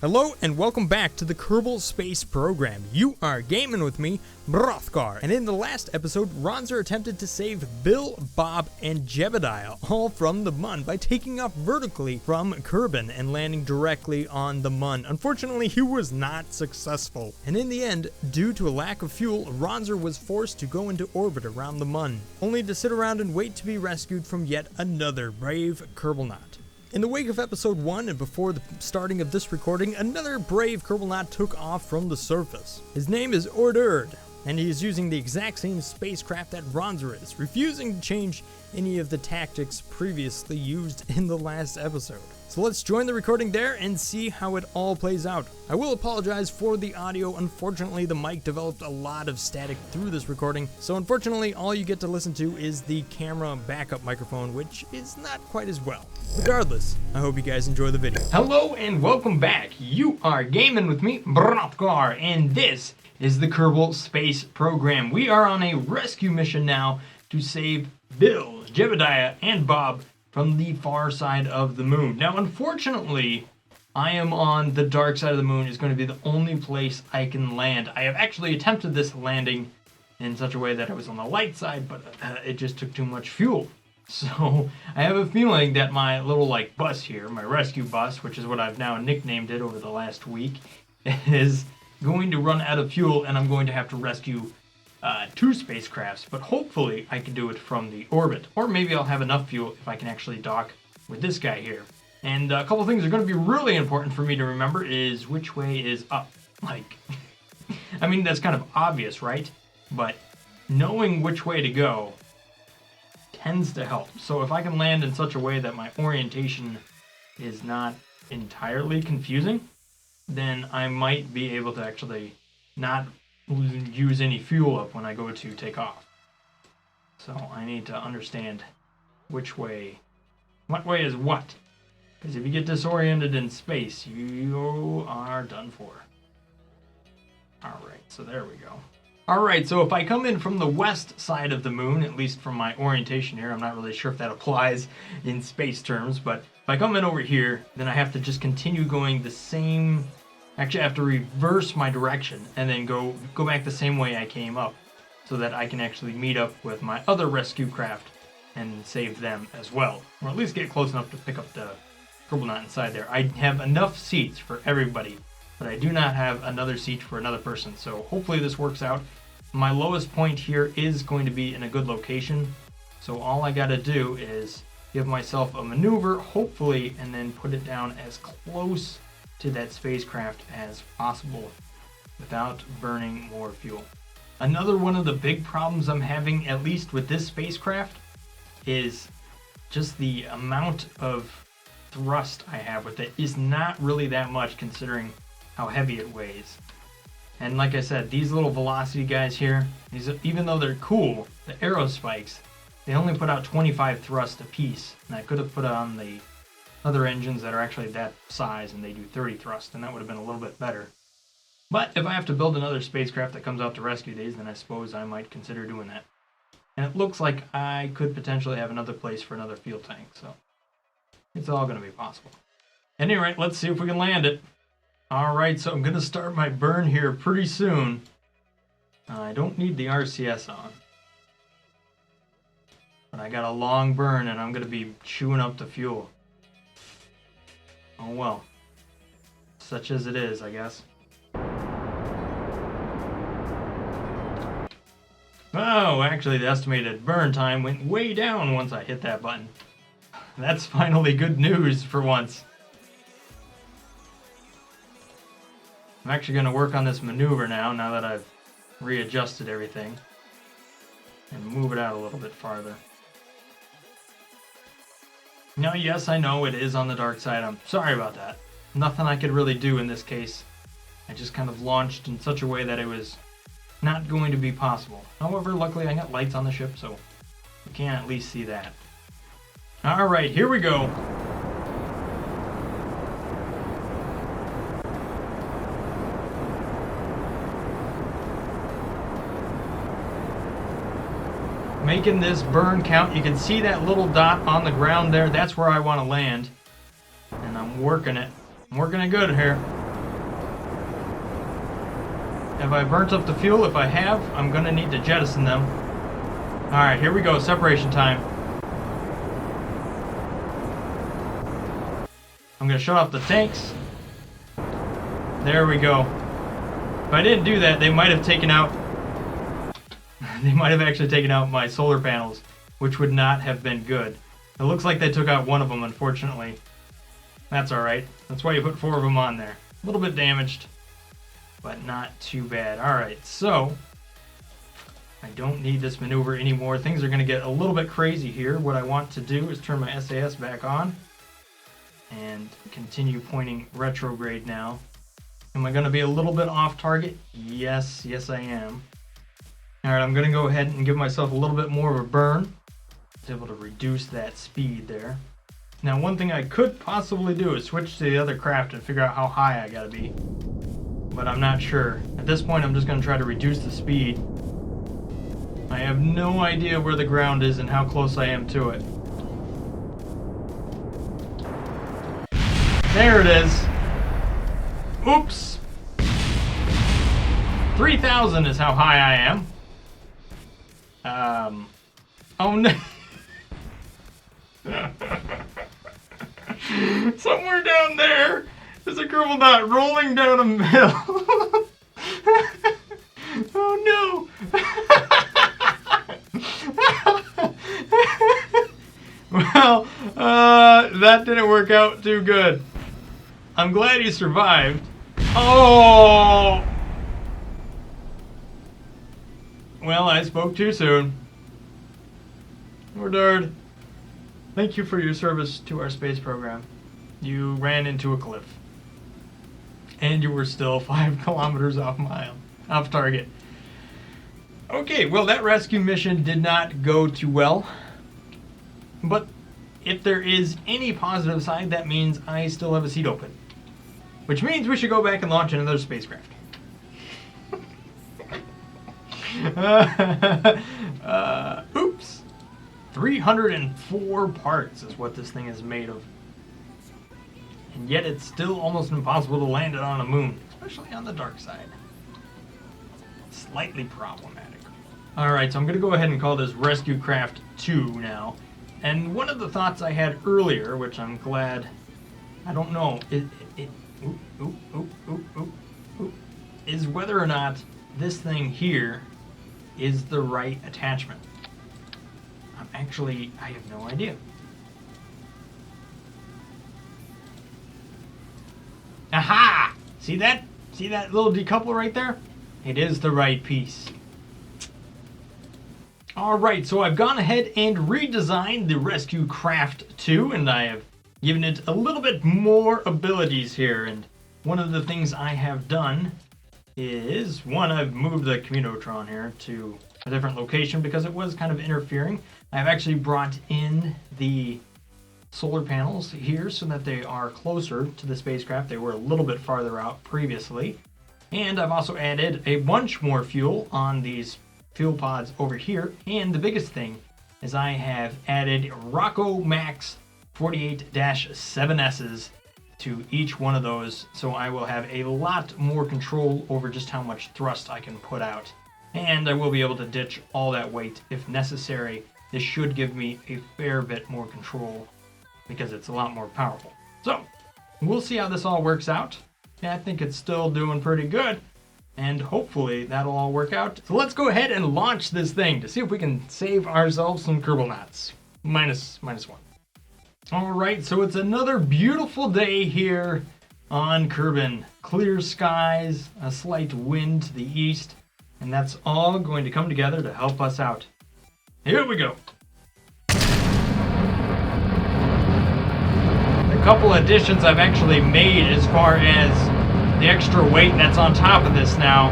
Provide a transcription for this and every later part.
Hello and welcome back to the Kerbal Space Program. You are gaming with me, Brothgar, and in the last episode, Ronzer attempted to save Bill, Bob, and Jebediah, all from the Mun, by taking off vertically from Kerbin and landing directly on the Mun. Unfortunately, he was not successful, and in the end, due to a lack of fuel, Ronzer was forced to go into orbit around the Mun, only to sit around and wait to be rescued from yet another brave Kerbalnaut. In the wake of episode 1 and before the starting of this recording, another brave Kerbalnaut took off from the surface. His name is Orderd, and he is using the exact same spacecraft that Ronzer is, refusing to change any of the tactics previously used in the last episode. So let's join the recording there and see how it all plays out. I will apologize for the audio. Unfortunately, the mic developed a lot of static through this recording, so unfortunately all you get to listen to is the camera backup microphone, which is not quite as well. Regardless, I hope you guys enjoy the video. Hello and welcome back. You are gaming with me, Brothgar, and this is the Kerbal Space Program. We are on a rescue mission now to save Bill, Jebediah, and Bob from the far side of the moon. Now, unfortunately, I am on the dark side of the moon. Is going to be the only place I can land. I have actually attempted this landing in such a way that I was on the light side, but it just took too much fuel. So I have a feeling that my little bus here, my rescue bus, which is what I've now nicknamed it over the last week, is going to run out of fuel, and I'm going to have to rescue 2 spacecrafts, but hopefully I can do it from the orbit. Or maybe I'll have enough fuel if I can actually dock with this guy here. And a couple things are going to be really important for me to remember is which way is up. I mean, that's kind of obvious, right? But knowing which way to go tends to help. So if I can land in such a way that my orientation is not entirely confusing, then I might be able to actually not use any fuel up when I go to take off. So I need to understand which way, what way is what. Because if you get disoriented in space, you are done for. Alright, so there we go. Alright, so if I come in from the west side of the moon, at least from my orientation here, I'm not really sure if that applies in space terms, but if I come in over here, then I have to just continue going the same. Actually, I have to reverse my direction and then go back the same way I came up so that I can actually meet up with my other rescue craft and save them as well. Or at least get close enough to pick up the Kerbalnaut inside there. I have enough seats for everybody, but I do not have another seat for another person. So hopefully this works out. My lowest point here is going to be in a good location. So all I got to do is give myself a maneuver, hopefully, and then put it down as close to that spacecraft as possible without burning more fuel. Another one of the big problems I'm having, at least with this spacecraft, is just the amount of thrust I have with it is not really that much considering how heavy it weighs. And like I said, these little velocity guys here, even though they're cool, the arrow spikes, they only put out 25 thrust a piece, and I could have put on the other engines that are actually that size and they do 30 thrust, and that would have been a little bit better. But if I have to build another spacecraft that comes out to rescue these, then I suppose I might consider doing that. And it looks like I could potentially have another place for another fuel tank, so it's all going to be possible. At any rate, let's see if we can land it. Alright, so I'm going to start my burn here pretty soon. I don't need the RCS on, but I got a long burn and I'm going to be chewing up the fuel. Oh well, such as it is, I guess. Oh, actually the estimated burn time went way down once I hit that button. That's finally good news for once. I'm actually going to work on this maneuver now that I've readjusted everything, and move it out a little bit farther. Now, yes, I know it is on the dark side. I'm sorry about that. Nothing I could really do in this case. I just kind of launched in such a way that it was not going to be possible. However, luckily I got lights on the ship, so we can at least see that. Alright, here we go. Making this burn count. You can see that little dot on the ground there. That's where I want to land. And I'm working it. I'm working it good here. Have I burnt up the fuel? If I have, I'm gonna need to jettison them. Alright, here we go, separation time. I'm gonna shut off the tanks. There we go. If I didn't do that, they might have taken out... they might have actually taken out my solar panels, which would not have been good. It looks like they took out one of them, unfortunately. That's alright. That's why you put 4 of them on there. A little bit damaged, but not too bad. Alright, so... I don't need this maneuver anymore. Things are going to get a little bit crazy here. What I want to do is turn my SAS back on and continue pointing retrograde now. Am I going to be a little bit off target? Yes, yes I am. Alright, I'm going to go ahead and give myself a little bit more of a burn. I was able to reduce that speed there. Now, one thing I could possibly do is switch to the other craft and figure out how high I gotta be. But I'm not sure. At this point, I'm just going to try to reduce the speed. I have no idea where the ground is and how close I am to it. There it is. Oops. 3,000 is how high I am. Oh no. Somewhere down there is a Kerbal Knot rolling down a hill. Oh no. Well, that didn't work out too good. I'm glad he survived. Oh! Well, I spoke too soon. Ordard, thank you for your service to our space program. You ran into a cliff. And you were still 5 kilometers off target. Okay, well, that rescue mission did not go too well. But if there is any positive side, that means I still have a seat open. Which means we should go back and launch another spacecraft. Oops. 304 parts is what this thing is made of. And yet it's still almost impossible to land it on a moon, especially on the dark side. Slightly problematic. Alright, so I'm going to go ahead and call this Rescue Craft 2 now. And one of the thoughts I had earlier, which I'm glad, I don't know, is whether or not this thing here is the right attachment. I have no idea. Aha! See that? See that little decoupler right there? It is the right piece. Alright, so I've gone ahead and redesigned the Rescue Craft 2, and I have given it a little bit more abilities here. And one of the things I have done is, one, I've moved the Commutotron here to a different location because it was kind of interfering. I've actually brought in the solar panels here so that they are closer to the spacecraft. They were a little bit farther out previously. And I've also added a bunch more fuel on these fuel pods over here. And the biggest thing is I have added Rocco Max 48-7Ss to each one of those, so I will have a lot more control over just how much thrust I can put out. And I will be able to ditch all that weight if necessary. This should give me a fair bit more control because it's a lot more powerful. So, we'll see how this all works out. Yeah, I think it's still doing pretty good, and hopefully that'll all work out. So let's go ahead and launch this thing to see if we can save ourselves some Kerbal Knots. Minus 1. Alright, so it's another beautiful day here on Kerbin. Clear skies, a slight wind to the east, and that's all going to come together to help us out. Here we go. A couple additions I've actually made as far as the extra weight that's on top of this now.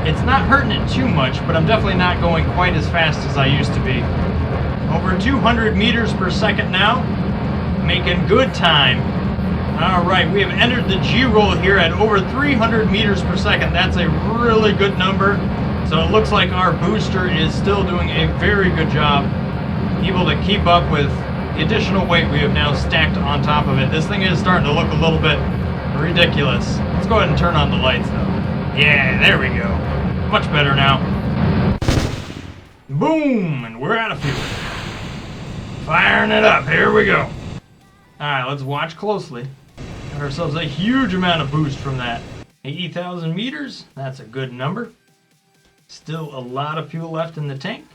It's not hurting it too much, but I'm definitely not going quite as fast as I used to be. Over 200 meters per second now, making good time. Alright, we have entered the G-roll here at over 300 meters per second. That's a really good number. So it looks like our booster is still doing a very good job, able to keep up with the additional weight we have now stacked on top of it. This thing is starting to look a little bit ridiculous. Let's go ahead and turn on the lights though. Yeah, there we go. Much better now. Boom! And we're out of fuel. Firing it up. Here we go. Alright, let's watch closely. Got ourselves a huge amount of boost from that. 80,000 meters. That's a good number. Still a lot of fuel left in the tank.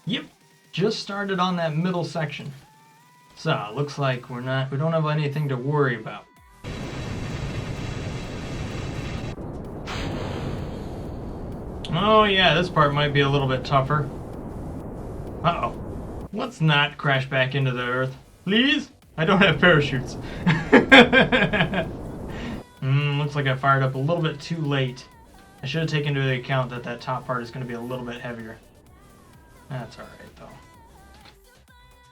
Yep. Just started on that middle section. So, looks like we don't have anything to worry about. Oh yeah, this part might be a little bit tougher. Uh-oh. Let's not crash back into the earth. Please? I don't have parachutes. Looks like I fired up a little bit too late. I should have taken into account that that top part is going to be a little bit heavier. That's alright though.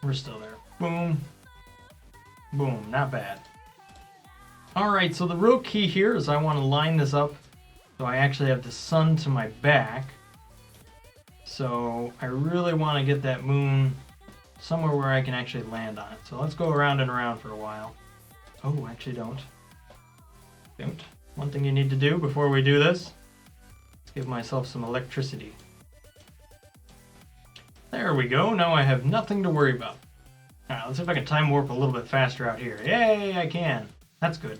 We're still there. Boom. Boom. Not bad. Alright, so the real key here is I want to line this up so I actually have the sun to my back. So I really want to get that moon somewhere where I can actually land on it. So let's go around and around for a while. Oh, actually don't. Don't. One thing you need to do before we do this, let's give myself some electricity. There we go. Now I have nothing to worry about. Alright, let's see if I can time warp a little bit faster out here. Yay, I can. That's good.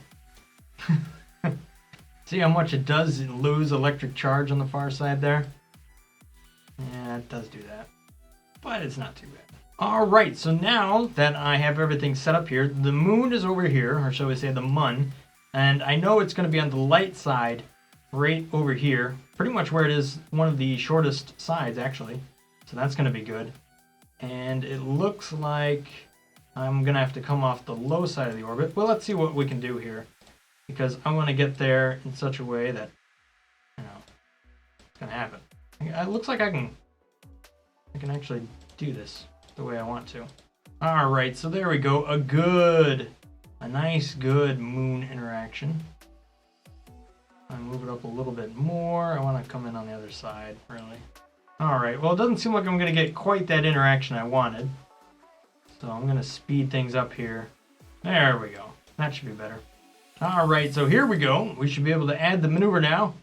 See how much it does lose electric charge on the far side there? Yeah, it does do that. But it's not too bad. Alright, so now that I have everything set up here, the moon is over here, or shall we say the Mun, and I know it's going to be on the light side right over here, pretty much where it is one of the shortest sides actually, so that's going to be good. And it looks like I'm going to have to come off the low side of the orbit. Well, let's see what we can do here, because I want to get there in such a way that, you know, it's going to happen. It looks like I can actually do this the way I want to. Alright, so there we go. A nice good moon interaction. I move it up a little bit more. I want to come in on the other side, really. Alright, well it doesn't seem like I'm going to get quite that interaction I wanted. So I'm going to speed things up here. There we go. That should be better. Alright, so here we go. We should be able to add the maneuver now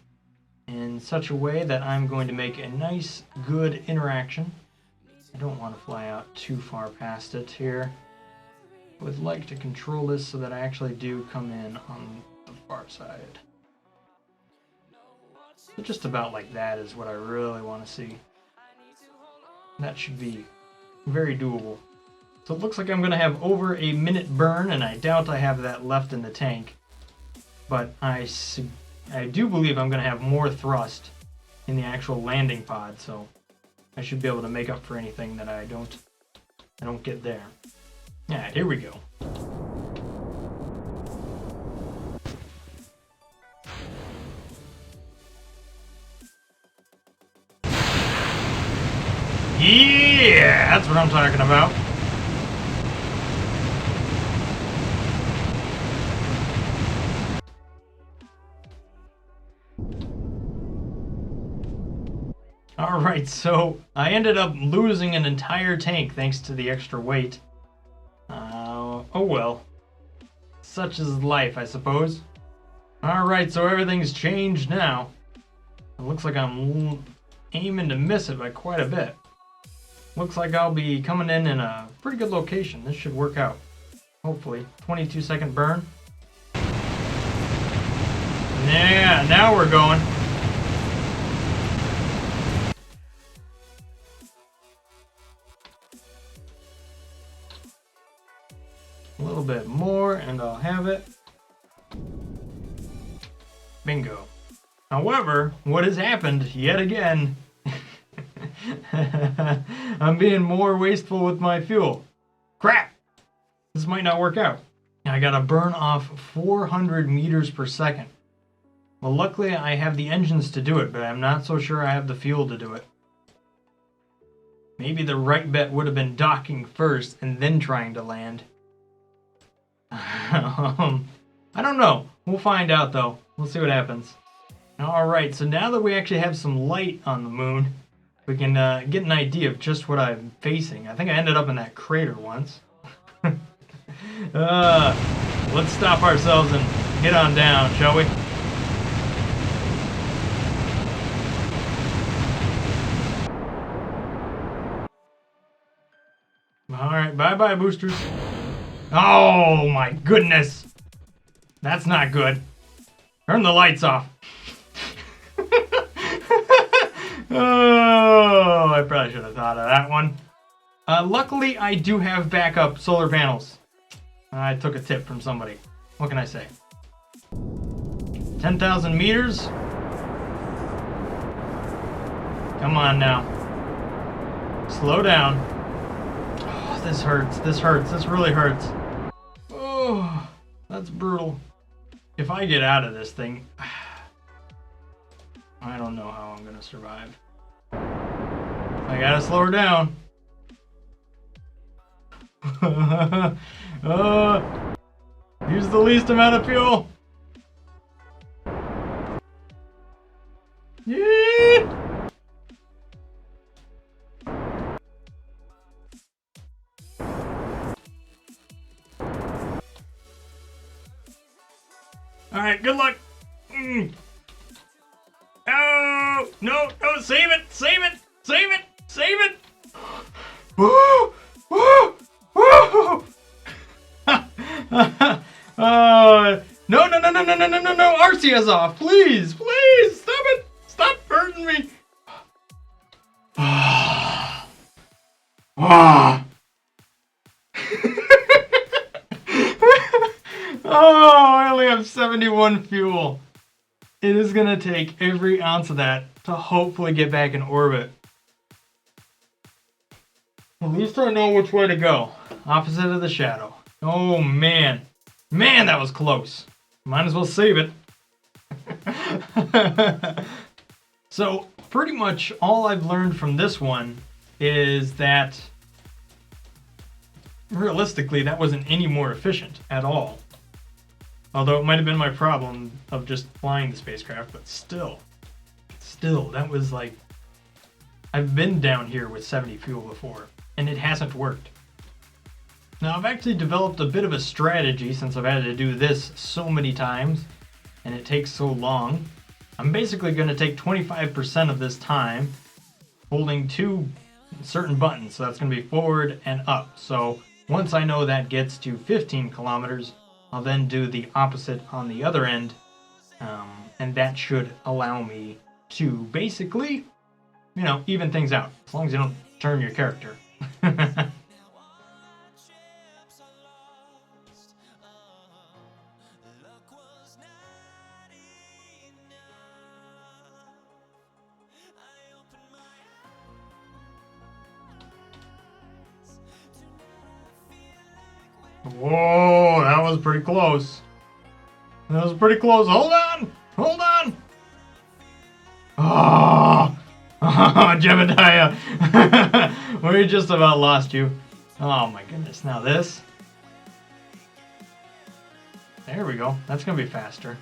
in such a way that I'm going to make a nice, good interaction. I don't want to fly out too far past it here. I would like to control this so that I actually do come in on the far side. So just about like that is what I really want to see. That should be very doable. So it looks like I'm going to have over a minute burn, and I doubt I have that left in the tank. But I do believe I'm going to have more thrust in the actual landing pod, so I should be able to make up for anything that I don't get there. Yeah, here we go. Yeah, that's what I'm talking about. Alright, so I ended up losing an entire tank thanks to the extra weight. Oh well. Such is life, I suppose. Alright, so everything's changed now. It looks like I'm aiming to miss it by quite a bit. Looks like I'll be coming in a pretty good location. This should work out. Hopefully. 22-second burn. Yeah, now we're going. A little bit more and I'll have it. Bingo. However, what has happened yet again, I'm being more wasteful with my fuel. Crap! This might not work out. I gotta burn off 400 meters per second. Well, luckily I have the engines to do it, but I'm not so sure I have the fuel to do it. Maybe the right bet would have been docking first and then trying to land. I don't know. We'll find out though. We'll see what happens. Alright, so now that we actually have some light on the moon, we can get an idea of just what I'm facing. I think I ended up in that crater once. Let's stop ourselves and head on down, shall we? Alright, bye-bye, boosters. Oh, my goodness. That's not good. Turn the lights off. Oh, I probably should have thought of that one. Luckily, I do have backup solar panels. I took a tip from somebody. What can I say? 10,000 meters? Come on now. Slow down. Oh, this hurts. This hurts. This really hurts. Oh, that's brutal. If I get out of this thing, I don't know how I'm gonna survive. I gotta slow her down. Use the least amount of fuel. Yeah. All right, good luck. Oh, no, no, save it, save it, save it, save it. Woo, woo, woo. No, no, no, no, no, no, no, no, no, RCS off, please, please, stop it, stop hurting me. Oh, I only have 71 fuel. It is gonna take every ounce of that to hopefully get back in orbit. At least I know which way to go. Opposite of the shadow. Oh man. Man, that was close. Might as well save it. So, pretty much all I've learned from this one is that realistically, that wasn't any more efficient at all. Although it might have been my problem of just flying the spacecraft, but still, that was like, I've been down here with 70 fuel before, and it hasn't worked. Now, I've actually developed a bit of a strategy since I've had to do this so many times, and it takes so long. I'm basically going to take 25% of this time holding two certain buttons, so that's going to be forward and up. So once I know that gets to 15 kilometers, I'll then do the opposite on the other end, and that should allow me to basically, you know, even things out, as long as you don't turn your character. Whoa, that was pretty close. That was pretty close. Hold on! Hold on! Oh, Jebediah! We just about lost you. Oh my goodness. Now this. There we go. That's going to be faster.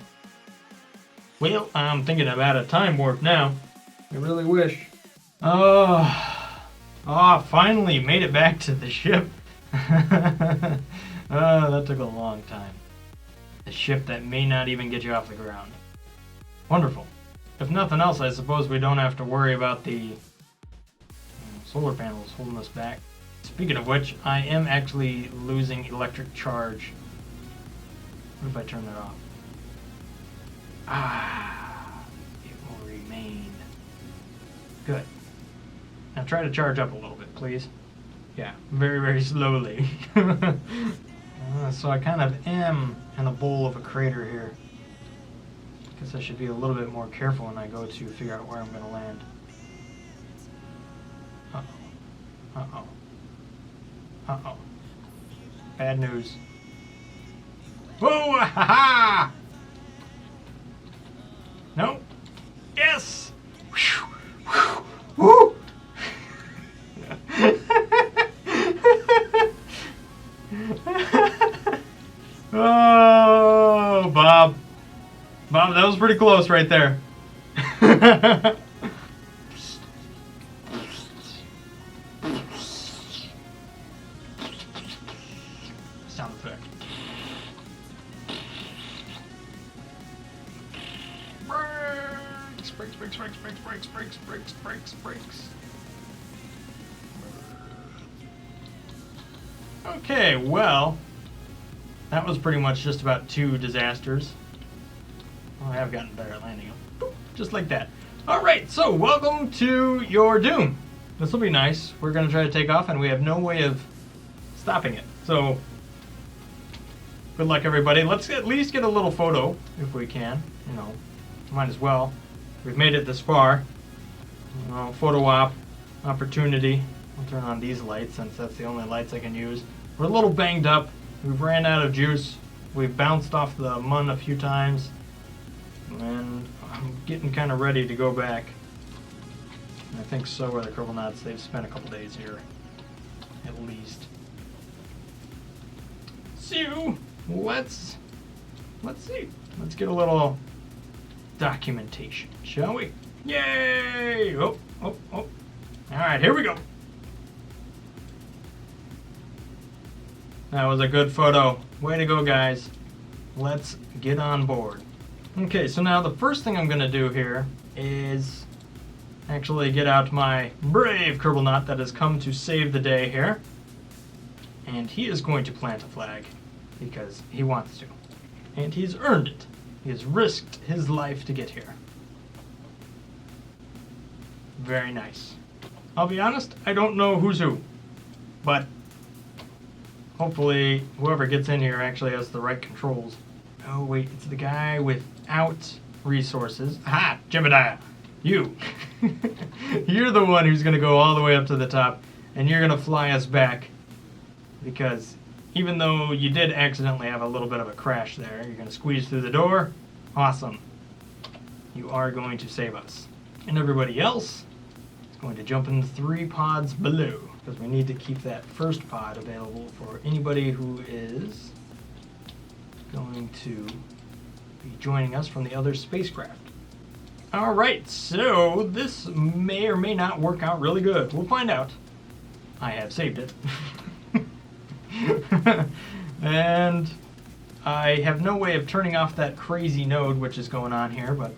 Well, I'm thinking about a time warp now. I really wish. Oh, finally made it back to the ship. Oh, that took a long time. The ship that may not even get you off the ground. Wonderful. If nothing else, I suppose we don't have to worry about the solar panels holding us back. Speaking of which, I am actually losing electric charge. What if I turn that off? It will remain. Good. Now try to charge up a little bit, please. Yeah, very, very slowly. So I kind of am in a bowl of a crater here. Guess I should be a little bit more careful when I go to figure out where I'm going to land. Uh-oh. Uh-oh. Uh-oh. Bad news. Whoa! Ha-ha! No. Yes! Woo! Oh, Bob. Bob, that was pretty close right there. Sound effect. Brakes, brakes, brakes, brakes, brakes, brakes, brakes, brakes, brakes. Okay, well, that was pretty much just about 2 disasters. Well, I have gotten better at landing them. Boop, just like that. Alright, so welcome to your doom. This will be nice. We're going to try to take off, and we have no way of stopping it. So, good luck, everybody. Let's at least get a little photo, if we can. You know, might as well. We've made it this far. Photo op, opportunity. I'll turn on these lights since that's the only lights I can use. We're a little banged up. We've ran out of juice. We've bounced off the Mun a few times. And I'm getting kind of ready to go back. And I think so are the Kerbal. They've spent a couple days here. At least. So, let's see. Let's get a little documentation, shall we? Yay! Oh. Alright, here we go. That was a good photo. Way to go, guys. Let's get on board. Okay, so now the first thing I'm going to do here is actually get out my brave Kerbal that has come to save the day here. And he is going to plant a flag because he wants to. And he's earned it. He has risked his life to get here. Very nice. I'll be honest, I don't know who's who. But hopefully whoever gets in here actually has the right controls. Oh wait, it's the guy without resources. Aha! Jebediah! You! You're the one who's going to go all the way up to the top, and you're going to fly us back. Because even though you did accidentally have a little bit of a crash there, you're going to squeeze through the door. Awesome. You are going to save us. And everybody else is going to jump in the 3 pods below, because we need to keep that first pod available for anybody who is going to be joining us from the other spacecraft. Alright, so this may or may not work out really good. We'll find out. I have saved it. And I have no way of turning off that crazy node which is going on here, but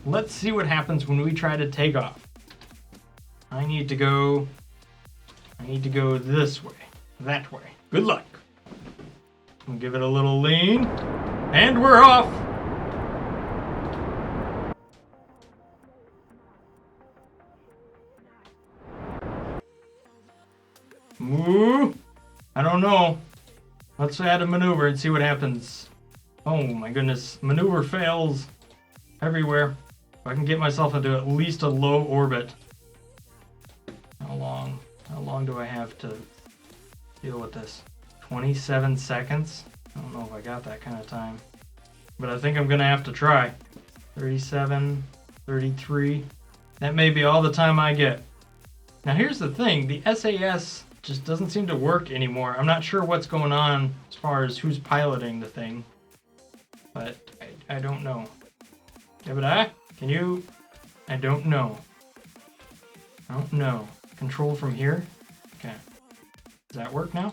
let's see what happens when we try to take off. I need to go this way, that way. Good luck. We'll give it a little lean, and we're off. Ooh, I don't know. Let's add a maneuver and see what happens. Oh my goodness, maneuver fails everywhere. If I can get myself into at least a low orbit. How long do I have to deal with this? 27 seconds? I don't know if I got that kind of time. But I think I'm gonna have to try. 37, 33. That may be all the time I get. Now here's the thing, the SAS just doesn't seem to work anymore. I'm not sure what's going on as far as who's piloting the thing. But I don't know. Jebediah, can you? I don't know. I don't know. Control from here? Okay. Does that work now?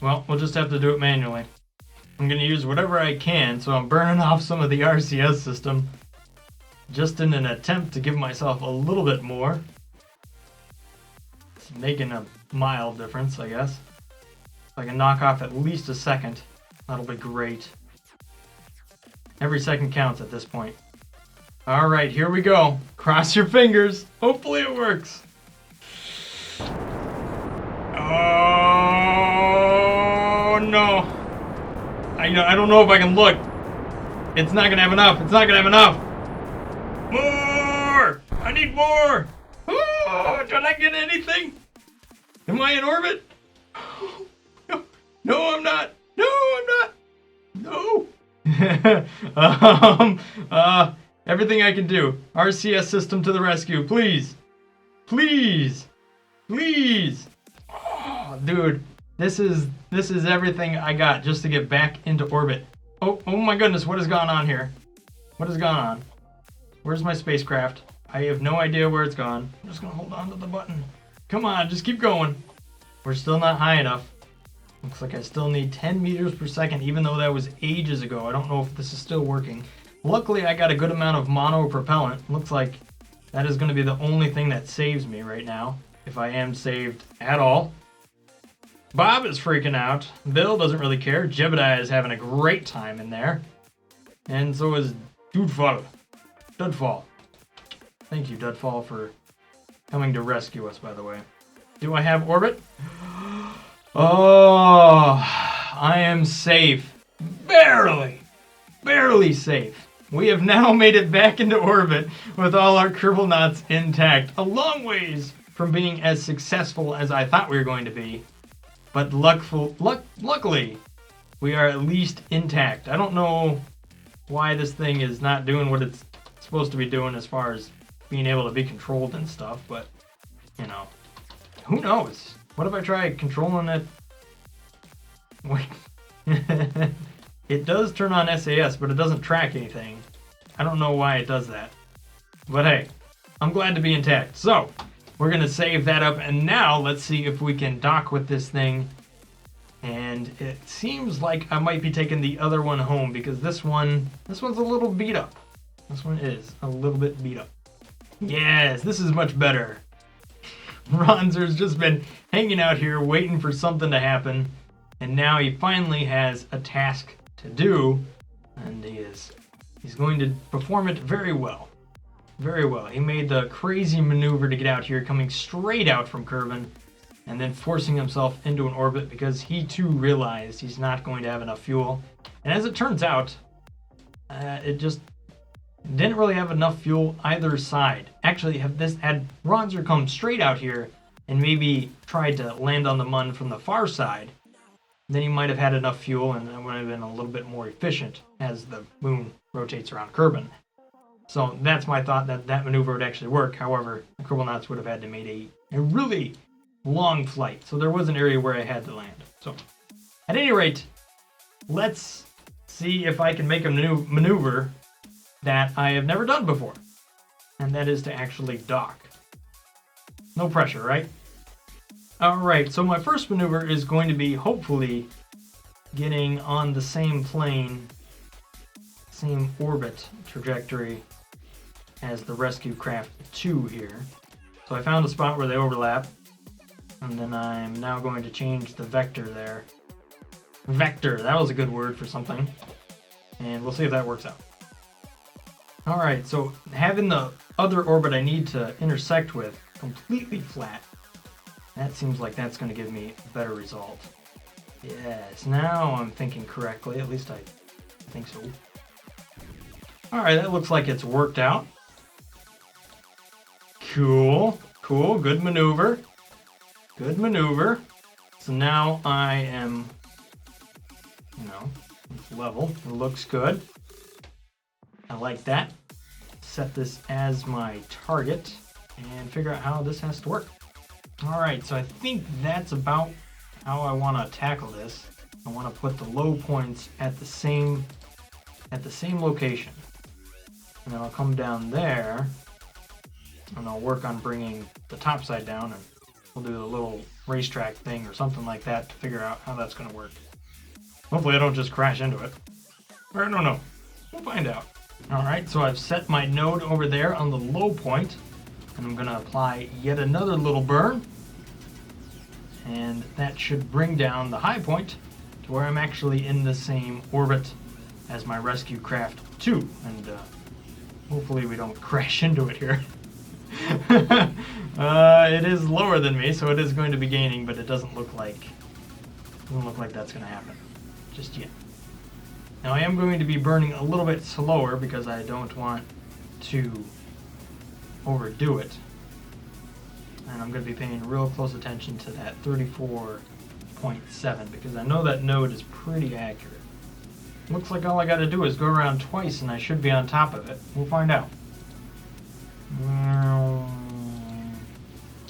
Well, we'll just have to do it manually. I'm going to use whatever I can, so I'm burning off some of the RCS system just in an attempt to give myself a little bit more. It's making a mild difference, I guess. If I can knock off at least a second, that'll be great. Every second counts at this point. Alright, here we go. Cross your fingers. Hopefully it works. Oh no. I don't know if I can look. It's not gonna have enough. It's not gonna have enough. More! I need more! Oh, did I get anything? Am I in orbit? No, I'm not. No, I'm not. No. Everything I can do. RCS system to the rescue, please. Please. Please. Oh, dude, this is everything I got just to get back into orbit. Oh my goodness, what has gone on here? What has gone on? Where's my spacecraft? I have no idea where it's gone. I'm just gonna hold on to the button. Come on, just keep going. We're still not high enough. Looks like I still need 10 meters per second, even though that was ages ago. I don't know if this is still working. Luckily, I got a good amount of mono propellant. Looks like that is going to be the only thing that saves me right now, if I am saved at all. Bob is freaking out. Bill doesn't really care. Jebediah is having a great time in there. And so is Dudefall. Thank you, Dudefall, for coming to rescue us, by the way. Do I have orbit? Oh, I am safe. Barely safe. We have now made it back into orbit with all our Kerbal knots intact. A long ways from being as successful as I thought we were going to be. But luckily, we are at least intact. I don't know why this thing is not doing what it's supposed to be doing as far as being able to be controlled and stuff, but, you know, who knows? What if I try controlling it? Wait. It does turn on SAS, but it doesn't track anything. I don't know why it does that. But hey, I'm glad to be intact. So, we're going to save that up, and now let's see if we can dock with this thing. And it seems like I might be taking the other one home, because this one's a little beat up. This one is a little bit beat up. Yes, this is much better. Ronzer's just been hanging out here waiting for something to happen, and now he finally has a task to do, and he's going to perform it very well. Very well. He made the crazy maneuver to get out here, coming straight out from Kerbin, and then forcing himself into an orbit because he too realized he's not going to have enough fuel. And as it turns out, it just didn't really have enough fuel either side. Actually, had Ronzer come straight out here and maybe tried to land on the Mun from the far side, then he might have had enough fuel and it would have been a little bit more efficient as the moon rotates around Kerbin. So that's my thought, that maneuver would actually work. However, the Kerbal knots would have had to make a really long flight. So there was an area where I had to land. So at any rate, let's see if I can make a new maneuver that I have never done before. And that is to actually dock. No pressure, right? Alright, so my first maneuver is going to be hopefully getting on the same plane, same orbit trajectory as the Rescue Craft 2 here. So I found a spot where they overlap, and then I'm now going to change the vector there. Vector, that was a good word for something. And we'll see if that works out. Alright, so having the other orbit I need to intersect with completely flat, that seems like that's going to give me a better result. Yes, now I'm thinking correctly, at least I think so. Alright, that looks like it's worked out. Cool, good maneuver. Good maneuver. So now I am, it's level. It looks good. I like that. Set this as my target and figure out how this has to work. Alright, so I think that's about how I want to tackle this. I want to put the low points at the same location. And then I'll come down there and I'll work on bringing the top side down, and we'll do a little racetrack thing or something like that to figure out how that's going to work. Hopefully I don't just crash into it. Or I don't know. We'll find out. Alright, so I've set my node over there on the low point, and I'm going to apply yet another little burn. And that should bring down the high point to where I'm actually in the same orbit as my Rescue Craft 2. And hopefully we don't crash into it here. It is lower than me, so it is going to be gaining, but it doesn't look like that's going to happen just yet. Now I am going to be burning a little bit slower because I don't want to overdo it. And I'm going to be paying real close attention to that 34.7 because I know that node is pretty accurate. Looks like all I got to do is go around twice and I should be on top of it. We'll find out.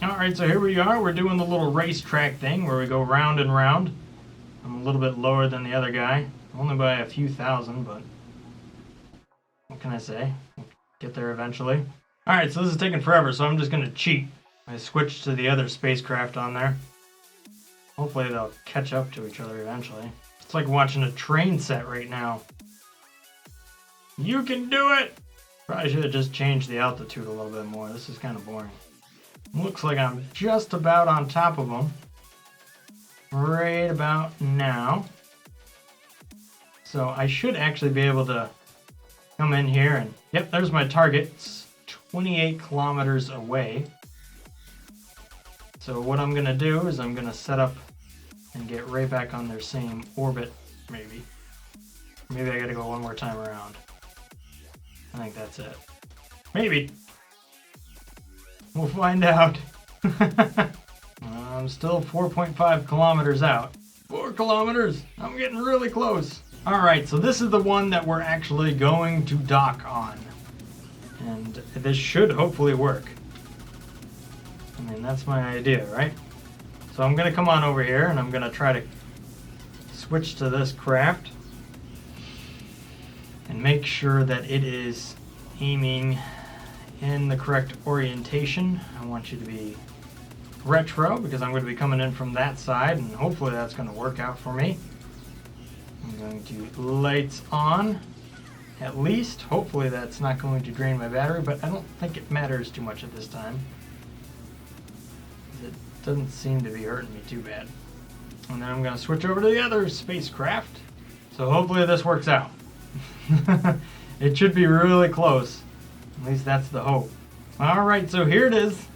Alright, so here we are. We're doing the little racetrack thing where we go round and round. I'm a little bit lower than the other guy. Only by a few thousand, but what can I say? We'll get there eventually. Alright, so this is taking forever, so I'm just going to cheat. I switched to the other spacecraft on there. Hopefully they'll catch up to each other eventually. It's like watching a train set right now. You can do it! Probably should have just changed the altitude a little bit more. This is kind of boring. Looks like I'm just about on top of them. right about now. So I should actually be able to come in here and, yep, there's my target. It's 28 kilometers away. So what I'm gonna do is I'm gonna set up and get right back on their same orbit, maybe. Maybe I gotta go one more time around. I think that's it. Maybe. We'll find out. I'm still 4.5 kilometers out. 4 kilometers! I'm getting really close. Alright, so this is the one that we're actually going to dock on. And this should hopefully work. I mean, that's my idea, right? So I'm going to come on over here and I'm going to try to switch to this craft. And make sure that it is aiming in the correct orientation. I want you to be retro because I'm going to be coming in from that side and hopefully that's going to work out for me. I'm going to lights on, at least. Hopefully that's not going to drain my battery, but I don't think it matters too much at this time. It doesn't seem to be hurting me too bad. And then I'm going to switch over to the other spacecraft. So hopefully this works out. It should be really close. At least that's the hope. Alright, so here it is.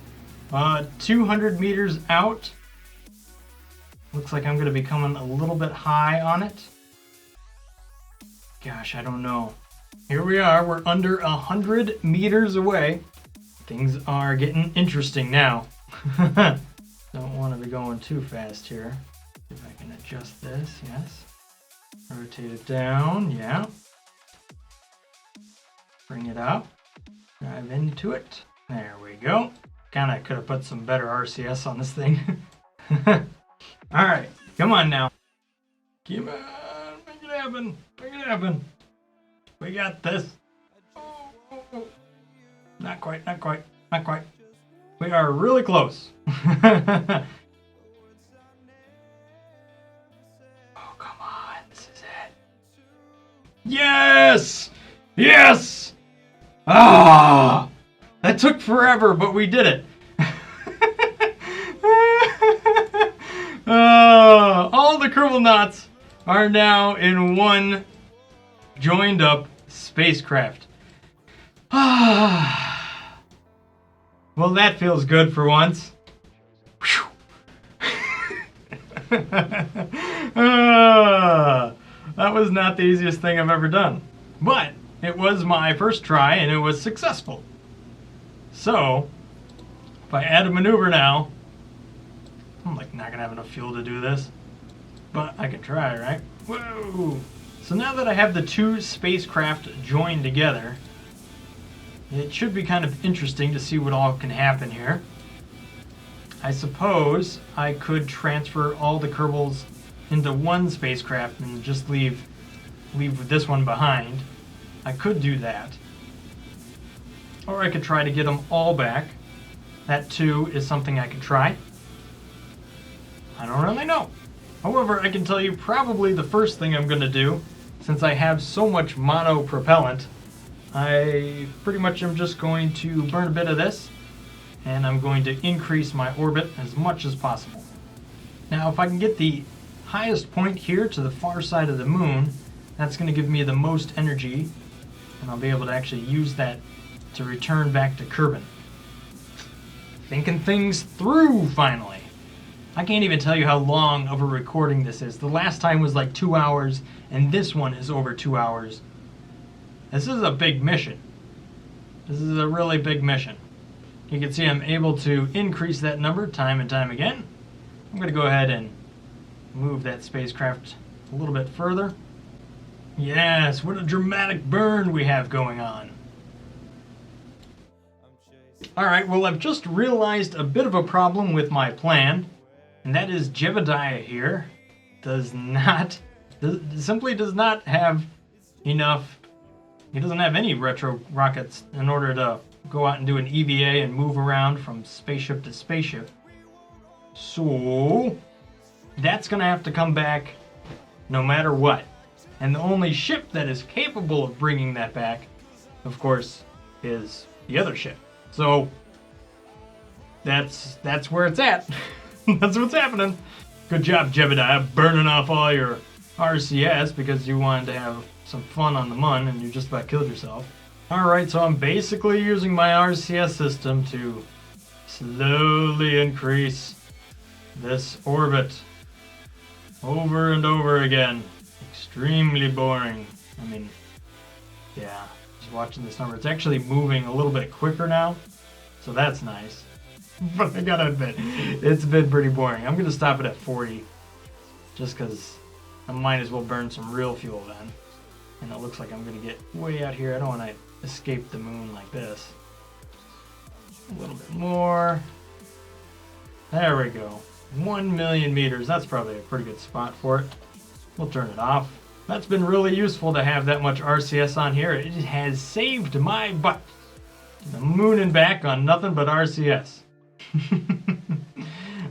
200 meters out. Looks like I'm going to be coming a little bit high on it. Gosh, I don't know. Here we are. We're under 100 meters away. Things are getting interesting now. Don't want to be going too fast here. If I can adjust this, yes. Rotate it down, yeah. Bring it up. Drive into it. There we go. Kinda could have put some better RCS on this thing. Alright, come on now. Come on, make it happen. Make it happen. We got this. Oh, oh, oh. Not quite, not quite, not quite. We are really close. Oh, come on, this is it. Yes! Yes! Ah! That took forever, but we did it. All the Kerbal knots are now in one joined up spacecraft. Well, that feels good for once. That was not the easiest thing I've ever done. But it was my first try and it was successful. So, if I add a maneuver now, I'm like not gonna have enough fuel to do this. But I can try, right? Whoa! So now that I have the two spacecraft joined together, it should be kind of interesting to see what all can happen here. I suppose I could transfer all the Kerbals into one spacecraft and just leave this one behind. I could do that. Or I could try to get them all back. That too is something I could try. I don't really know. However, I can tell you probably the first thing I'm going to do, since I have so much mono propellant, I pretty much am just going to burn a bit of this, and I'm going to increase my orbit as much as possible. Now, if I can get the highest point here to the far side of the moon, that's going to give me the most energy, and I'll be able to actually use that to return back to Kerbin. Thinking things through, finally. I can't even tell you how long of a recording this is. The last time was like 2 hours, and this one is over 2 hours. This is a big mission. This is a really big mission. You can see I'm able to increase that number time and time again. I'm going to go ahead and move that spacecraft a little bit further. Yes, what a dramatic burn we have going on. Alright, well I've just realized a bit of a problem with my plan. And that is Jebediah here simply does not have enough. He doesn't have any retro rockets in order to go out and do an EVA and move around from spaceship to spaceship. So that's going to have to come back no matter what. And the only ship that is capable of bringing that back, of course, is the other ship. So that's where it's at. That's what's happening. Good job, Jebediah, burning off all your RCS because you wanted to have some fun on the Mun and you just about killed yourself. Alright, so I'm basically using my RCS system to slowly increase this orbit over and over again. Extremely boring. I mean, yeah, just watching this number. It's actually moving a little bit quicker now, so that's nice. But I gotta admit, it's been pretty boring. I'm gonna stop it at 40, just because I might as well burn some real fuel then. And it looks like I'm gonna get way out here. I don't want to escape the moon like this. A little bit more. There we go. 1 million meters. That's probably a pretty good spot for it. We'll turn it off. That's been really useful to have that much RCS on here. It has saved my butt. The moon and back on nothing but RCS.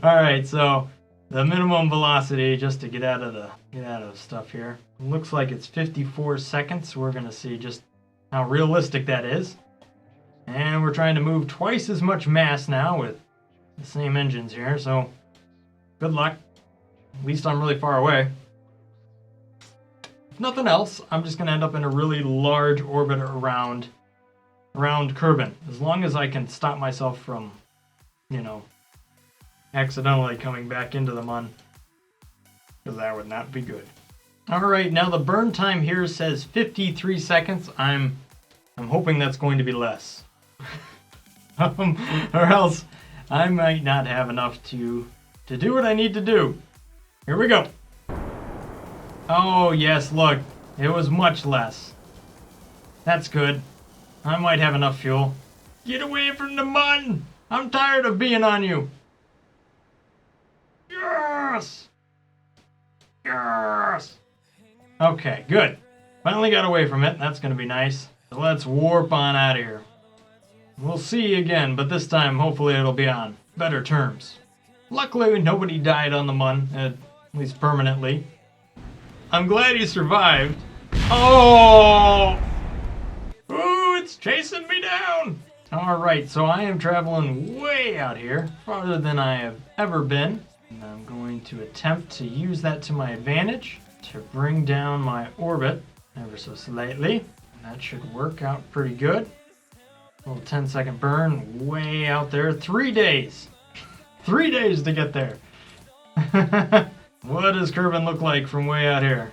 Alright, so the minimum velocity, just to get out of the stuff here, looks like it's 54 seconds. We're gonna see just how realistic that is. And we're trying to move twice as much mass now with the same engines here, so good luck. At least I'm really far away. If nothing else, I'm just gonna end up in a really large orbit around Kerbin. As long as I can stop myself from, you know, accidentally coming back into the Mun, because that would not be good. Alright, now the burn time here says 53 seconds. I'm hoping that's going to be less. Or else I might not have enough to do what I need to do. Here we go. Oh yes, look, it was much less. That's good. I might have enough fuel. Get away from the Mun! I'm tired of being on you. Yes! Yes! Okay, good. Finally got away from it. That's going to be nice. So let's warp on out of here. We'll see you again, but this time hopefully it'll be on better terms. Luckily nobody died on the Mun, at least permanently. I'm glad he survived. Oh! Ooh, it's chasing me down! Alright, so I am traveling way out here, farther than I have ever been. And I'm going to attempt to use that to my advantage to bring down my orbit ever so slightly. That should work out pretty good. A little 10-second burn way out there. 3 days. 3 days to get there. What does Kerbin look like from way out here?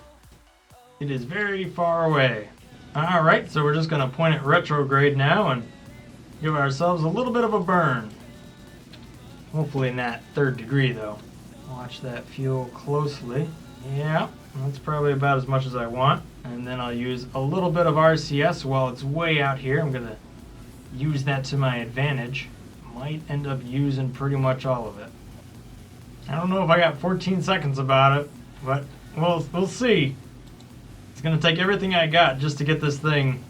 It is very far away. Alright, so we're just going to point it retrograde now and give ourselves a little bit of a burn. Hopefully in that 3rd degree though. Watch that fuel closely. Yeah, that's probably about as much as I want. And then I'll use a little bit of RCS while it's way out here. I'm going to use that to my advantage. Might end up using pretty much all of it. I don't know if I got 14 seconds about it, but we'll see. It's going to take everything I got just to get this thing,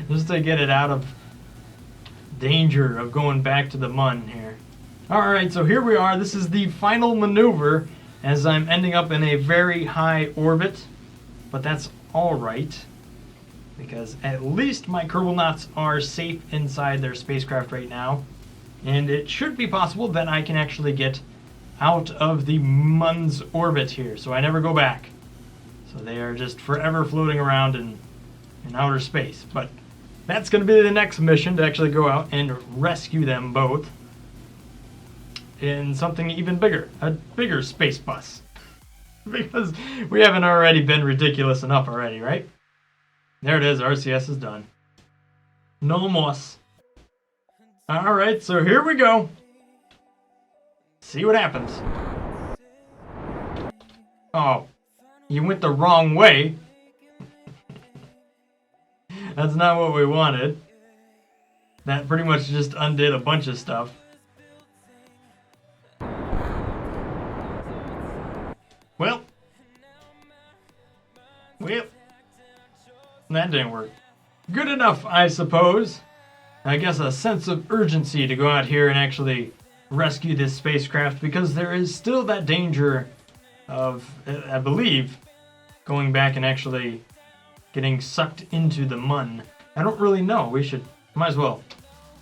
just to get it out of danger of going back to the Mun here. Alright, so here we are. This is the final maneuver as I'm ending up in a very high orbit, but that's alright because at least my Kerbal are safe inside their spacecraft right now, and it should be possible that I can actually get out of the Mun's orbit here, so I never go back. So they are just forever floating around in outer space, but that's going to be the next mission, to actually go out and rescue them both in something even bigger, a bigger space bus. Because we haven't already been ridiculous enough already, right? There it is, RCS is done. No more. Alright, so here we go. See what happens. Oh, you went the wrong way. That's not what we wanted. That pretty much just undid a bunch of stuff. Well, that didn't work. Good enough, I suppose. I guess a sense of urgency to go out here and actually rescue this spacecraft, because there is still that danger of, I believe, going back and actually getting sucked into the Mun. I don't really know. Might as well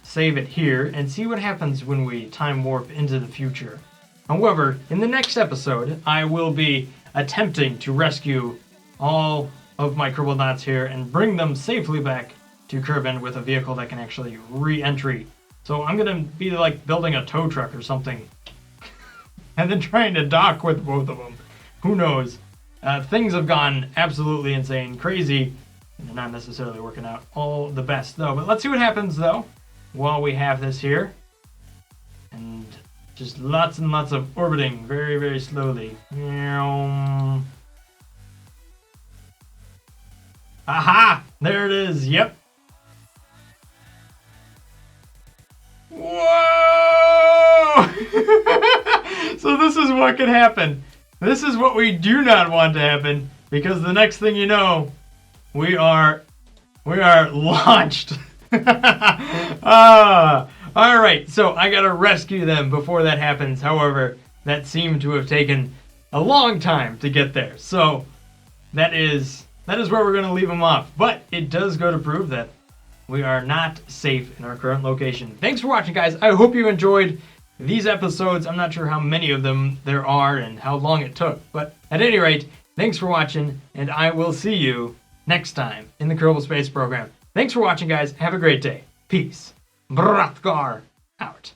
save it here and see what happens when we time warp into the future. However, in the next episode, I will be attempting to rescue all of my Kerbal Knots here and bring them safely back to Kerbin with a vehicle that can actually re-entry. So I'm going to be like building a tow truck or something and then trying to dock with both of them. Who knows? Things have gone absolutely insane, crazy, and they're not necessarily working out all the best though. But let's see what happens though while we have this here. And just lots and lots of orbiting very, very slowly. Aha! There it is. Yep. Whoa! So this is what could happen. This is what we do not want to happen, because the next thing you know, we are launched. All right, so I gotta rescue them before that happens. However, that seemed to have taken a long time to get there. So that is where we're gonna leave them off. But it does go to prove that we are not safe in our current location. Thanks for watching, guys. I hope you enjoyed these episodes. I'm not sure how many of them there are and how long it took. But at any rate, thanks for watching, and I will see you next time in the Kerbal Space Program. Thanks for watching, guys. Have a great day. Peace. Brothgar out.